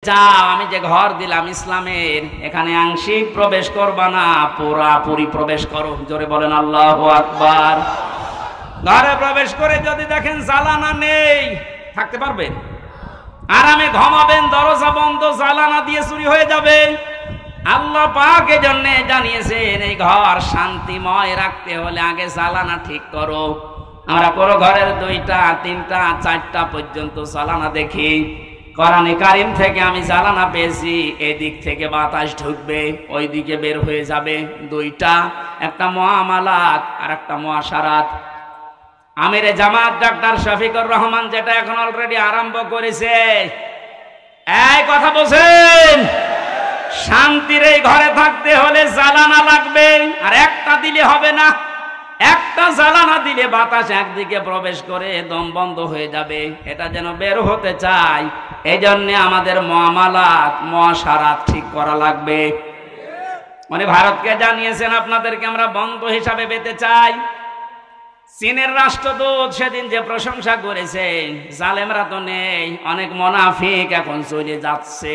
চাও আমি যে ঘর দিলাম ইসলামের, এখানে আংশিক প্রবেশ করবা না, পুরাপুরি প্রবেশ করো। জোরে বলেন আল্লাহু আকবার। ঘরে প্রবেশ করে যদি দেখেন জ্বালানা নেই, থাকতে পারবেন? আরামে ঘুমাবেন, দরজা বন্ধ, জ্বালানা দিয়ে চুরি হয়ে যাবে। আল্লাহ পাক এজন্য জানিয়েছেন এই ঘর শান্তিময় রাখতে হলে আগে জ্বালানা ঠিক করো। আমরা কোনো ঘরের 2টা 3টা 4টা পর্যন্ত জ্বালানা দেখি। কোরআনে কারীম থেকে আমি জ্বালানা পেয়েছি, এদিক থেকে বাতাস ঢুকবে, ওই দিকে বের হয়ে যাবে। 2টা, একটা মুআমালাত আর একটা মুআশারাত। আমিরে জামাত ডাক্তার শফিকুর রহমান যেটা এখন অলরেডি আরম্ভ করেছে, এই কথা বলছেন, শান্তির এই ঘরে থাকতে হলে জ্বালানা লাগবে। আর একটা দিলে হবে না, একটা জ্বালানা দিলে বাতাস একদিকে প্রবেশ করে দম বন্ধ হয়ে যাবে। এটা যেন বের হতে চাই, এই জন্য আমাদের মুআমালাত মুআশারাত ঠিক করা লাগবে। মানে ভারতকে জানিয়েছেন আপনাদেরকে আমরা বন্ধ হিসাবে পেতে চাই। চীনের রাষ্ট্রদূত সেদিন যে প্রশংসা করেছেন, জালেমরা তো নেই, অনেক মুনাফিক এখন চলে যাচ্ছে।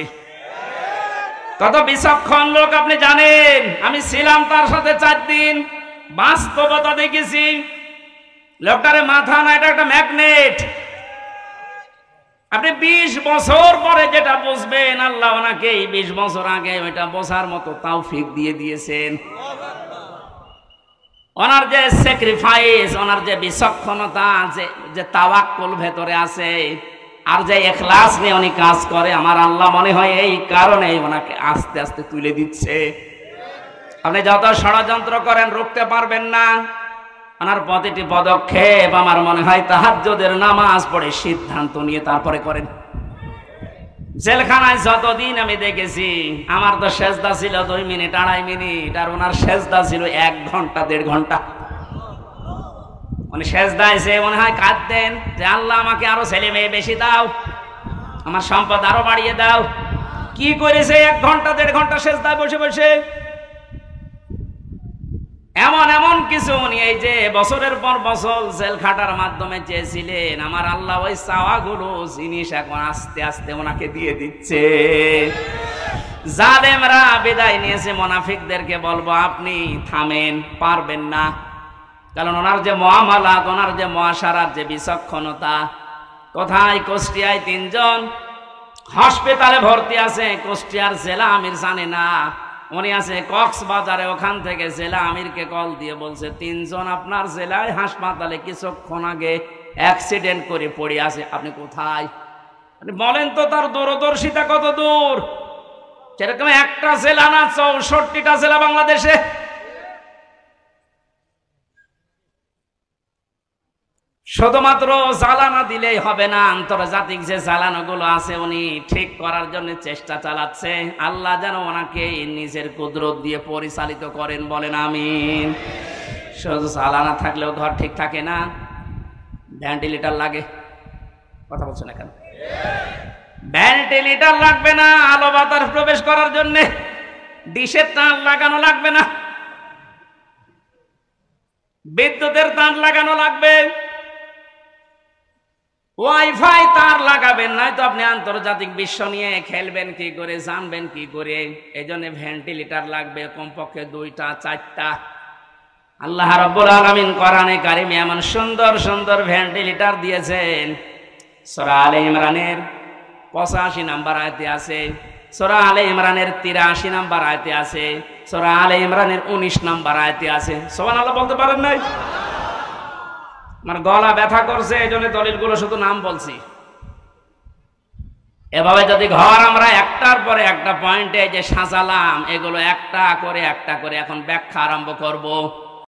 কত বিচক্ষণ লোক আপনি জানেন। আমি ছিলাম তার সাথে 4 দিন, বাস্তবতা দেখেছি। লোকটারে মাথা না, এটা একটা ম্যাগনেট। আপনি 20 বছর পরে যেটা বুঝবেন, আল্লাহ ওনাকে 20 বছর আগে ওইটা বোঝার মতো তৌফিক দিয়ে দিয়েছেন। ওনার যে স্যাক্রিফাইস, ওনার যে বিচক্ষণতা, যে তাওয়াক্কুল ভেতরে আছে, আর যে ইখলাস নিয়ে উনি কাজ করে, আমার আল্লাহ মনে হয় এই কারণে ওনাকে আস্তে আস্তে তুলে দিচ্ছে। আপনি যত ষড়যন্ত্র করেন রুখতে পারবেন না। ওনার প্রতিটি পদক্ষেপ আমার মনে হয় তাহাজ্জুদের নামাজ পড়ে সিদ্ধান্ত নিয়ে তারপরে করেন। জেলখানায় যতদিন আমি দেখেছি, আমার তো সেজদা ছিল 2 মিনিট 2.5 মিনিট, আর ওনার সেজদা ছিল 1 ঘন্টা 1.5 ঘন্টা। উনি সেজদায় এসে মনে হয় কাঁদতেন যে আল্লাহ আমাকে আরো ছেলে মেয়ে বেশি দাও, আমার সম্পদ আরো বাড়িয়ে দাও। কি করেছে 1 ঘন্টা 1.5 ঘন্টা সেজদায় বসে বসে। এমন এমন কিছু উনি এই যে বছরের পর বছর জেল খাটার মাধ্যমে চেয়েছিলেন, আমার আল্লাহ ওই চাওয়াগুলো জিনিস এখন আস্তে আস্তে ওনাকে দিয়ে দিচ্ছে। জালেমরা বিদায় নিয়েছে, মুনাফিকদেরকে বলবো আপনি থামেন, পারবেন না। কারণ ওনার যে মুআমালাত, ওনার যে মুআশারাত, যে বিচক্ষণতা। কোথায়? কুষ্টিয়ায় 3 জন হাসপাতালে ভর্তি আছে। কুষ্টিয়ার জেলা আমির জানে না, উনি আছে কক্সবাজারে। ওখান থেকে জেলা আমিরকে কল দিয়ে বলছে 3 জন আপনার জেলায় হাসপাতালে কিছুক্ষণ আগে অ্যাক্সিডেন্ট করে পড়ে আছে, আপনি কোথায়? আপনি বলেন তো তার দূরদর্শিতা কত দূর। সেরকম একটা জেলা না, 64টা জেলা বাংলাদেশে। শুধুমাত্র জ্বালানা দিলেই হবে না, আন্তর্জাতিক যে জ্বালানাগুলো আছে উনি ঠিক করার জন্য চেষ্টা চালাচ্ছে। আল্লাহ যেন ওনাকে নিজের কুদরত দিয়ে পরিচালিত করেন, বলেন আমিন। শুধু জ্বালানা থাকলেও ঘর ঠিক থাকে না, ভেন্টিলেটর লাগে। কথা বলছেন না কেন? ভেন্টিলেটর লাগবে না আলো বাতাস প্রবেশ করার জন্য, ডিশের তার লাগানো লাগবে না, বিদ্যুতের তার লাগানো লাগবে, ওয়াইফাই তার লাগাবেন, নয়তো আপনি আন্তর্জাতিক বিশ্ব নিয়ে খেলবেন কি করে, জানবেন কি করে। এই জন্য ভেন্টিলেটর লাগবে কমপক্ষে 2টা 4টা। আল্লাহ রাব্বুল আলামিন কোরআনে কারিমে এমন সুন্দর সুন্দর ভেন্টিলেটর দিয়েছেন। সূরা আলে ইমরানের 85 নম্বর আয়াতে আছে, সূরা আলে ইমরানের 83 নম্বর আয়াতে আছে, সূরা আলে ইমরানের 19 নম্বর আয়াতে আছে। সুবহানাল্লাহ বলতে পারেন নাই? আমার গলা ব্যথা করছে, এই জন্য দলিলগুলো শুধু নাম বলছি। এভাবে যদি ঘর আমরা একটার পরে একটা পয়েন্টে যে সাজালাম, এগুলো একটা করে এখন ব্যাখ্যা আরম্ভ করব।